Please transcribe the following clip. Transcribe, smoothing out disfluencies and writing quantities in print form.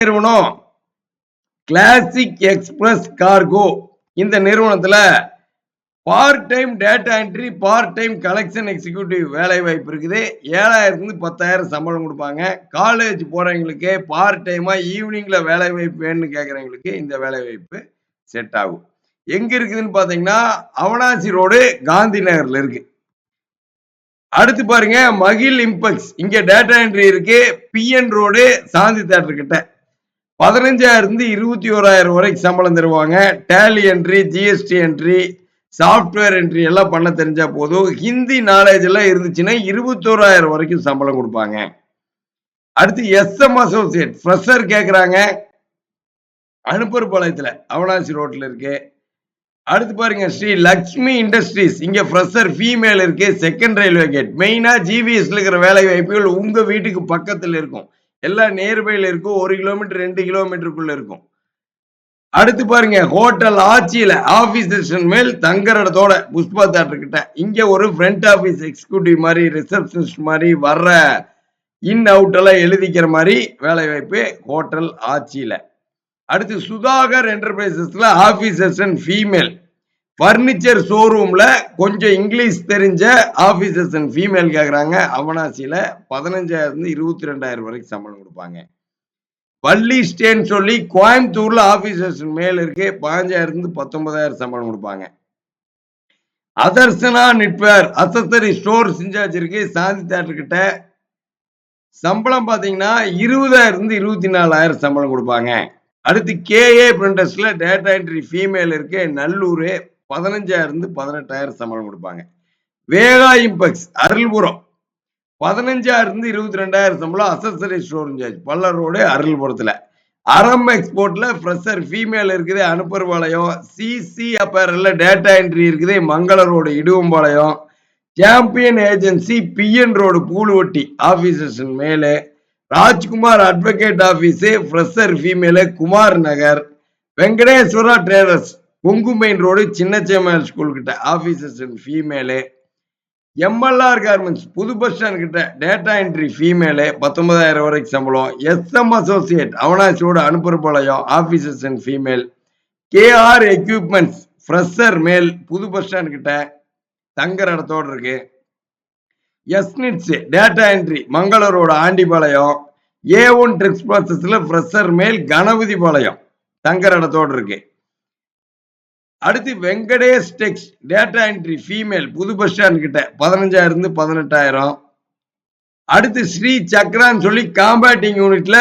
நிறுவனம் classic express cargo. இந்த நிறுவனத்துல part time data entry, part time collection executive வேலை வாய்ப்பு இருக்குது. 7,000 10,000 சம்பளம் கொடுப்பாங்க. காலேஜ் போறவங்களுக்கு பார்ட் டைமா ஈவினிங்ல வேலை வாய்ப்பு வேணும்னு கேட்கறவங்களுக்கு இந்த வேலை வாய்ப்பு செட் ஆகும். எங்க இருக்குதுன்னு பாத்தீங்கன்னா அவனாசி ரோடு, காந்தி நகர்ல இருக்கு. அடுத்து பாருங்க மகிழ் இம்பெக்ஸ், இங்க டேட்டா என்ட்ரி இருக்கு. பிஎன் ரோடு, சாந்தி தியேட்டர் கிட்ட. 15,000 21,000 வரைக்கும் சம்பளம் தருவாங்க. Tally entry, GST entry, software entry எல்லாம் பண்ண தெரிஞ்சா போதும். ஹிந்தி நாலேஜ் எல்லாம் இருந்துச்சுன்னா 21,000 வரைக்கும் சம்பளம் கொடுப்பாங்க. அடுத்து எஸ்எம் அசோசியேட் ஃப்ரெஷர் கேக்குறாங்க. அனுப்பர்பாளையத்துல அவனாசி ரோட்ல இருக்கு. அடுத்து பாருங்க ஸ்ரீ லக்ஷ்மி இண்டஸ்ட்ரீஸ், இங்க ஃப்ரெஷர் ஃபீமேல் இருக்கு. Second railway gate. மெயினா ஜிவிஎஸ்ல இருக்கிற வேலை வாய்ப்புகள் உங்க வீட்டுக்கு பக்கத்துல இருக்கும். எல்லாம் நியர்பைல இருக்கும். 1 கிலோமீட்டர் 2 கிலோமீட்டருக்குள்ள இருக்கும். அடுத்து பாருங்க ஹோட்டல் ஆட்சியில ஆபீஸ் மேல் தங்குற இடத்தோட புஷ்பா தியேட்டர் கிட்ட. இங்க ஒரு ஃப்ரண்ட் ஆபீஸ் எக்ஸிக்யூட்டிவ் மாதிரி, ரிசப்ஷனிஸ்ட் மாதிரி, வர்ற இன் அவுட் எல்லாம் எழுதிக்கிற மாதிரி வேலை வாய்ப்பு ஹோட்டல் ஆட்சியில. அடுத்து சுதாகர் என்டர்பிரைசஸ்ல ஆபீஸ் அசிஸ்டன்ட் ஃபீமேல். பர்னிச்சர் ஷோரூம்ல கொஞ்சம் இங்கிலீஷ் தெரிஞ்ச ஆபீஸ் அசிஸ்டன்ட் ஃபீமேல் கேக்குறாங்க. அவனாசியில 15,000 22,000 வரைக்கும் சம்பளம் கொடுப்பாங்க. வள்ளி ஸ்டேன்னு சொல்லி கோயம்புத்தூர்ல ஆபீஸ் அசிஸ்டன்ட் மேல் இருக்கு. 15,000 19,000 சம்பளம் கொடுப்பாங்க. அதர்சனா நிட்வேர் அசசரி ஸ்டோர்ஸ் இன்சார்ஜ் இருக்கு. சாந்தி தியேட்டர் கிட்ட. சம்பளம் பாத்தீங்கன்னா 20,000 24,000 சம்பளம் கொடுப்பாங்க. அடுத்து கேஏ பிரிண்டர்ஸ்ல டேட்டா என்ட்ரி ஃபீமேல் இருக்கு. நல்லூர். 15,000 18,000 சம்பளம் கொடுப்பாங்க. வேகா இம்பெக்ஸ் அருள்புரம் 15,000 22,000 சம்பளம். Accessory store incharge Pallar road, அருள்புரத்துல. அரம் எக்ஸ்போர்ட்ல ஃப்ரெஷர் ஃபீமேல் இருக்குது. அனுப்பர்பாளையம். சிசி அப்பேரல்ல டேட்டா என்ட்ரி இருக்குது. Mangala road, Iduvampalayam. Champion agency PN road, Pooluvatti officers மேலே. Rajkumar advocate office fresher female, Kumar Nagar. Venkateswara traders Kongu main road, Chinnasemal school கிட்ட ஆபீசர்ஸ் ஃபீமேலு. எம்எல்ஆர் கார்மெண்ட்ஸ் புது பஸ் ஸ்டாண்ட் கிட்ட டேட்டா என்ட்ரி ஃபீமேலு. 19,000 வரைக்கும் சம்பளம். எஸ்எம் அசோசியேட் அவனாசியோட Anupparpalayam officers and female. KR equipments fresher மேல், புது bus stand கிட்ட தங்குற இடத்தோடு இருக்கு. எஸ்னிட்ஸ் data entry Mangala road, Andipalayam. A1 ட்ரிக்ஸ் ப்ராசஸ்ல ஃப்ரெஷர் மேல், கணபதி பாளையம் தங்குற இடத்தோடு இருக்கு. அடுத்து Venkatesh tex data entry female, புது பஸ் ஸ்டாண்ட் கிட்ட. 15,000 18,000. அடுத்து ஸ்ரீ சக்ரான்னு சொல்லி காம்பேட்டிங் யூனிட்ல